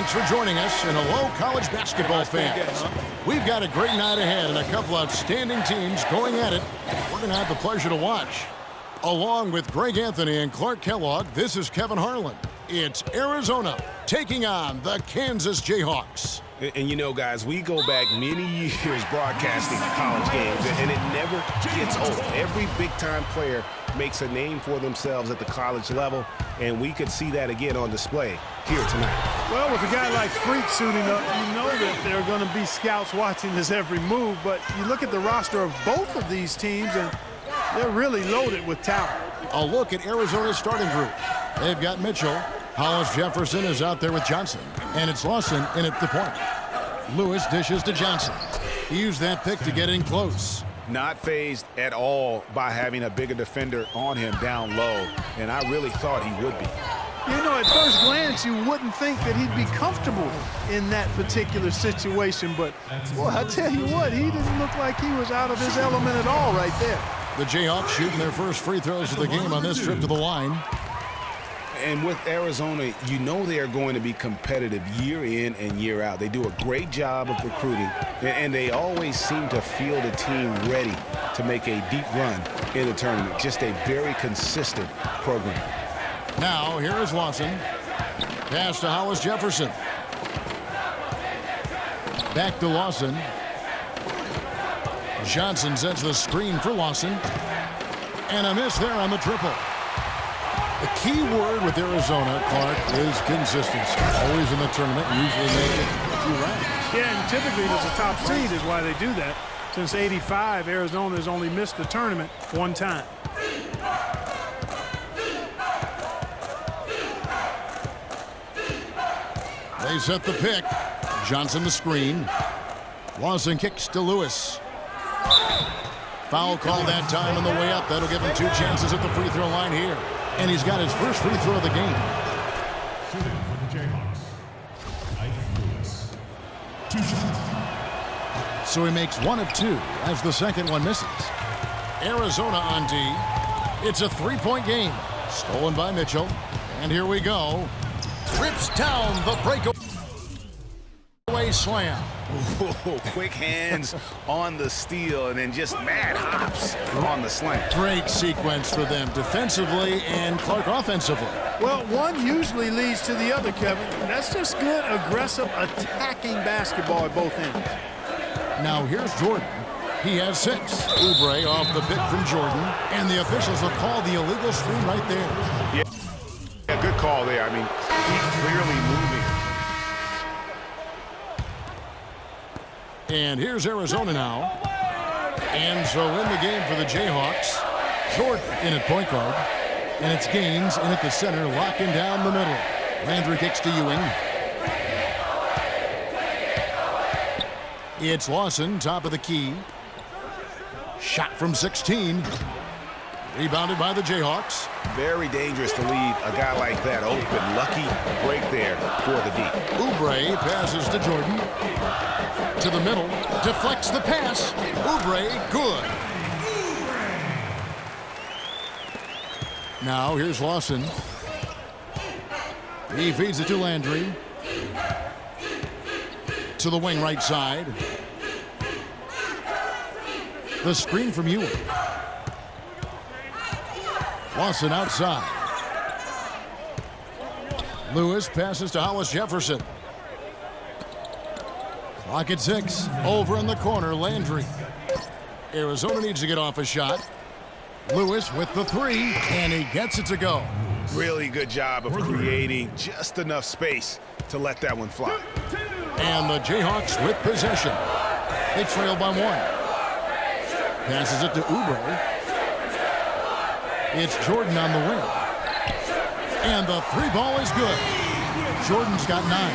Thanks for joining us, and hello, college basketball fans. We've got a great night ahead and a couple outstanding teams going at it. We're going to have the pleasure to watch. Along with Greg Anthony and Clark Kellogg, this is Kevin Harlan. It's Arizona taking on the Kansas JayHawks. And you know, guys, we go back many years broadcasting college games, and it never gets old. Every big-time player makes a name for themselves at the college level, and we could see that again on display here tonight. Well, with a guy like Freak suiting up, you know that there are going to be scouts watching his every move, but you look at the roster of both of these teams, and they're really loaded with talent. A look at Arizona's starting group. They've got Mitchell. Hollis Jefferson is out there with Johnson, and it's Lawson in at the point. Lewis dishes to Johnson. He used that pick to get in close. Not fazed at all by having a bigger defender on him down low, and I really thought he would be. You know, at first glance, you wouldn't think that he'd be comfortable in that particular situation, but, boy, I tell you what, he didn't look like he was out of his element at all right there. The Jayhawks shooting their first free throws of the game on this trip to the line. And with Arizona, you know they are going to be competitive year in and year out. They do a great job of recruiting, and they always seem to field a team ready to make a deep run in the tournament. Just a very consistent program. Now, here is Lawson. Pass to Hollis Jefferson. Back to Lawson. Johnson sets the screen for Lawson. And a miss there on the triple. The key word with Arizona, Clark, is consistency. Always in the tournament, usually make it a few rounds. Yeah, and typically it's a top seed is why they do that. Since '85, Arizona has only missed the tournament one time. They set the pick. Johnson the screen. Lawson kicks to Lewis. Foul call that time on the way up. That'll give him 2 chances at the free throw line here. And he's got his first free throw of the game. Shooting for the JayHawks, Lewis. 2 shots. So he makes 1 of 2 as the second one misses. Arizona on D. It's a 3-point game. Stolen by Mitchell. And here we go. Rips down the breakaway slam. Ooh, quick hands on the steal, and then just mad hops on the slam. Great sequence for them defensively and Clark offensively. Well, one usually leads to the other, Kevin. That's just good, aggressive, attacking basketball at both ends. Now here's Jordan. He has 6. Oubre off the pick from Jordan, and the officials will call the illegal screen right there. Yeah, good call there. I mean, he's clearly moving. And here's Arizona now. And so in the game for the JayHawks, Jordan in at point guard. And it's Gaines in at the center, locking down the middle. Landry kicks to Ewing. It's Lawson, top of the key. Shot from 16. Rebounded by the JayHawks. Very dangerous to leave a guy like that open. Lucky break there for the D. Oubre passes to Jordan. To the middle. Deflects the pass. Oubre, good. Now here's Lawson. He feeds it to Landry. To the wing right side. The screen from Ewing. Lawson outside. Lewis passes to Hollis Jefferson. Clock at 6. Over in the corner, Landry. Arizona needs to get off a shot. Lewis with the 3, and he gets it to go. Really good job of creating just enough space to let that one fly. And the JayHawks with possession. They trail by 1. Passes it to Oubre. It's Jordan on the wing. And the 3 ball is good. Jordan's got 9.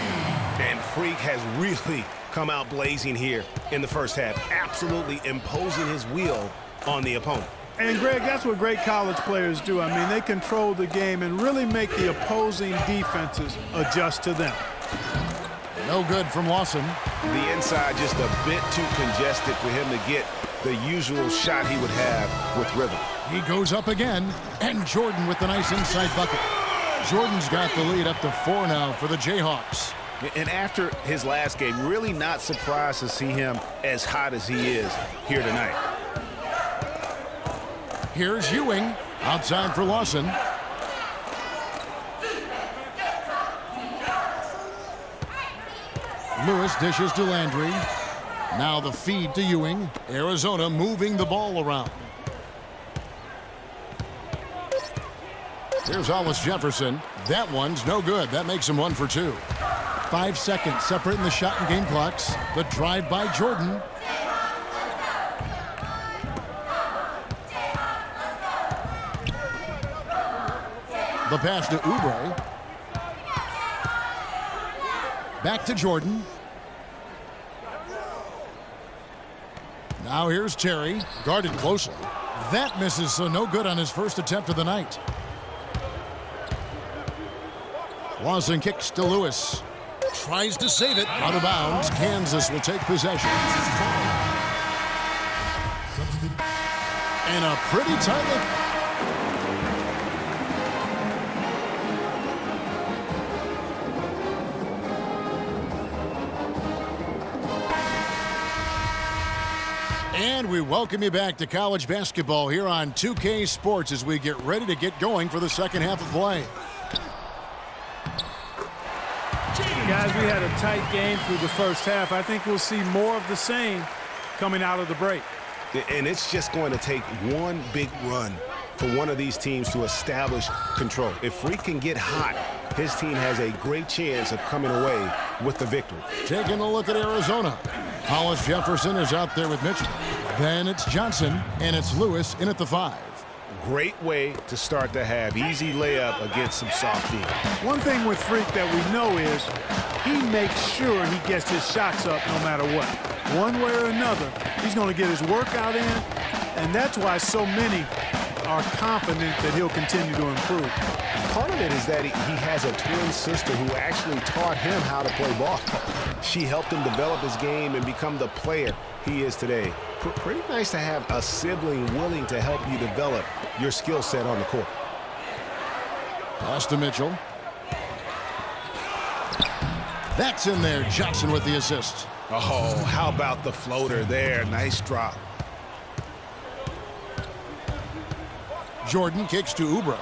And Freak has really come out blazing here in the first half, absolutely imposing his will on the opponent. And, Greg, that's what great college players do. I mean, they control the game and really make the opposing defenses adjust to them. No good from Lawson. The inside just a bit too congested for him to get the usual shot he would have with rhythm. He goes up again, and Jordan with the nice inside bucket. Jordan's got the lead up to 4 now for the JayHawks. And after his last game, really not surprised to see him as hot as he is here tonight. Here's Ewing. Outside for Lawson. Lewis dishes to Landry. Now the feed to Ewing. Arizona moving the ball around. Here's Hollis Jefferson. That one's no good. That makes him 1 for 2. 5 seconds separating the shot and game clocks. The drive by Jordan. The pass to Oubre. Back to Jordan. Now here's Terry, guarded closely. That misses, so no good on his first attempt of the night. Lawson kicks to Lewis. Tries to save it. Out of bounds. Kansas will take possession. And a pretty tight look. And we welcome you back to college basketball here on 2K Sports as we get ready to get going for the second half of play. Guys, we had a tight game through the first half. I think we'll see more of the same coming out of the break. And it's just going to take one big run for one of these teams to establish control. If Freak can get hot, his team has a great chance of coming away with the victory. Taking a look at Arizona. Hollis Jefferson is out there with Mitchell. Then it's Johnson, and it's Lewis in at the 5. Great way to start the half. Easy layup against some soft D. One thing with Freak that we know is he makes sure he gets his shots up no matter what. One way or another, he's going to get his workout in, and that's why so many are confident that he'll continue to improve. Part of it is that he has a twin sister who actually taught him how to play ball. She helped him develop his game and become the player he is today. Pretty nice to have a sibling willing to help you develop your skill set on the court. Pass to Mitchell. That's in there. Johnson with the assist. Oh, how about the floater there? Nice drop. Jordan kicks to Oubre.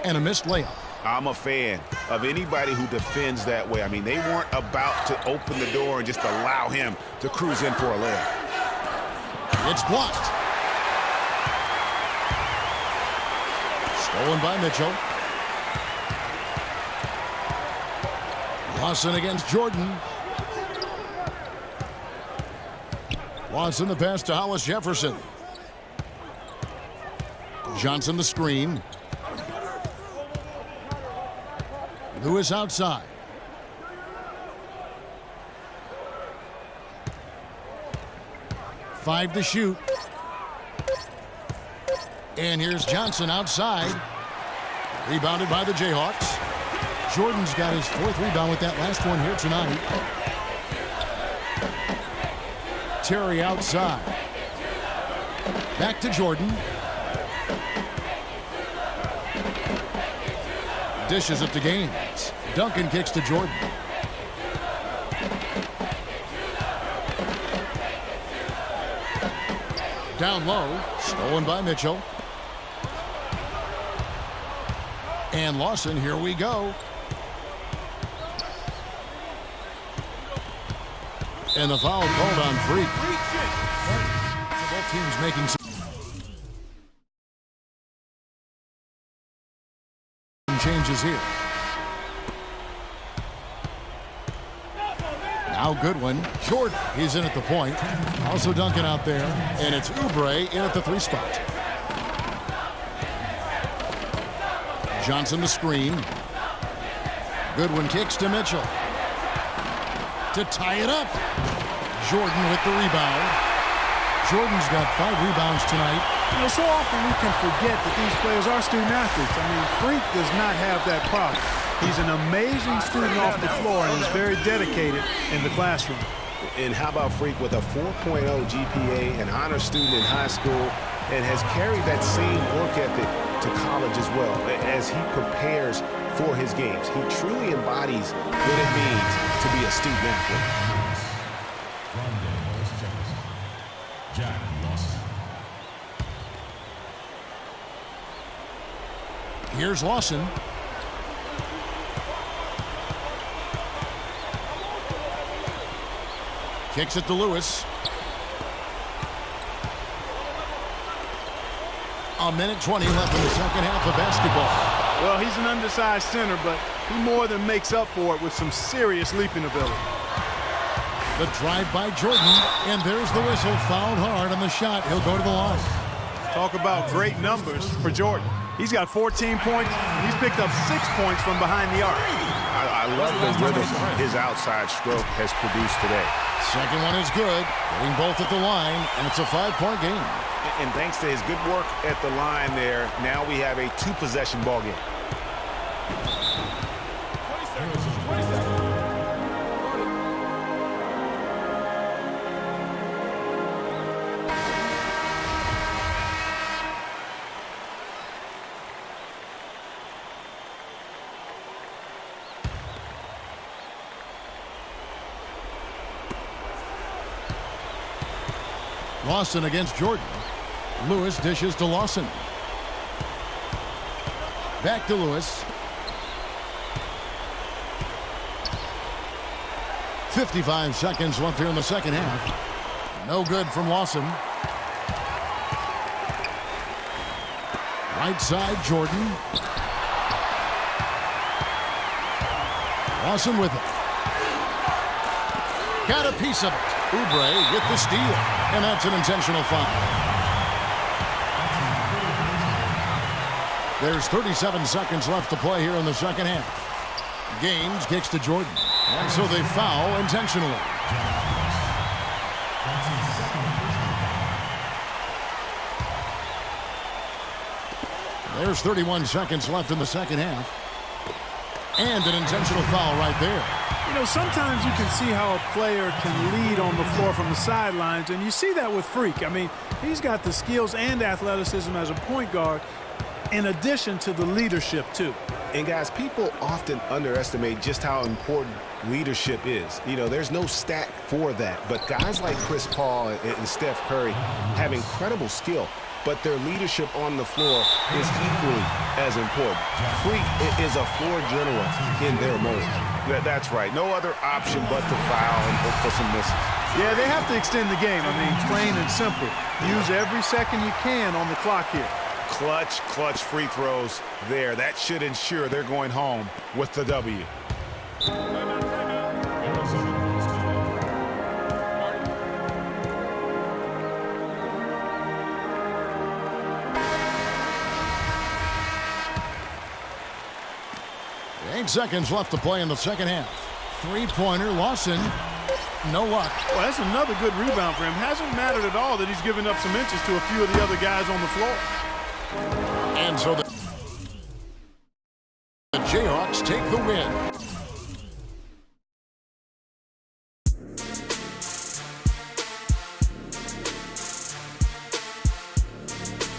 And a missed layup. I'm a fan of anybody who defends that way. I mean, they weren't about to open the door and just allow him to cruise in for a layup. It's blocked. Stolen by Mitchell. Lawson against Jordan. Lawson the pass to Hollis Jefferson. Johnson the screen. Lewis outside. Five to shoot. And here's Johnson outside. Rebounded by the JayHawks. Jordan's got his 4th rebound with that last one here tonight. Terry outside. Back to Jordan. Dishes it to Gaines. Duncan kicks to Jordan. Down low. Stolen by Mitchell. And Lawson, here we go. And the foul called on Freak. Both teams making some changes here. Now Goodwin. Jordan, he's in at the point. Also Duncan out there. And it's Oubre in at the 3 spot. Johnson the screen. Goodwin kicks to Mitchell. To tie it up. Jordan with the rebound. Jordan's got 5 rebounds tonight. You know, so often we can forget that these players are student athletes. I mean, Freak does not have that problem. He's an amazing student off the floor and is very dedicated in the classroom. And how about Freak with a 4.0 GPA, an honor student in high school? and has carried that same work ethic to college as well as he prepares for his games. He truly embodies what it means to be a student athlete. Here's Lawson. Kicks it to Lewis. A minute 20 left in the second half of basketball. Well, he's an undersized center, but he more than makes up for it with some serious leaping ability. The drive by Jordan, and there's the whistle. Fouled hard on the shot. He'll go to the line. Talk about great numbers for Jordan. He's got 14 points, and he's picked up 6 points from behind the arc. I love the rhythm his outside stroke has produced today. Second one is good. Getting both at the line, and it's a 5-point game. And thanks to his good work at the line there, now we have a 2-possession ball game. 20 seconds. 20 seconds. Lawson against Jordan. Lewis dishes to Lawson. Back to Lewis. 55 seconds left here in the second half. No good from Lawson. Right side, Jordan. Lawson with it. Got a piece of it. Oubre with the steal, and that's an intentional foul. There's 37 seconds left to play here in the second half. Gaines kicks to Jordan, and so they foul intentionally. There's 31 seconds left in the second half. And an intentional foul right there. You know, sometimes you can see how a player can lead on the floor from the sidelines, and you see that with Freak. I mean, he's got the skills and athleticism as a point guard, in addition to the leadership, too. And, guys, people often underestimate just how important leadership is. You know, there's no stat for that, but guys like Chris Paul and Steph Curry have incredible skill, but their leadership on the floor is equally as important. Freak is a floor general in their mode. That's right. No other option but to foul and hope for some misses. Yeah, they have to extend the game. I mean, plain and simple. Use every second you can on the clock here. Clutch free throws there. That should ensure they're going home with the W. 8 seconds left to play in the second half. Three-pointer, Lawson. No luck. Well, that's another good rebound for him. Hasn't mattered at all that he's given up some inches to a few of the other guys on the floor. And so the JayHawks take the win.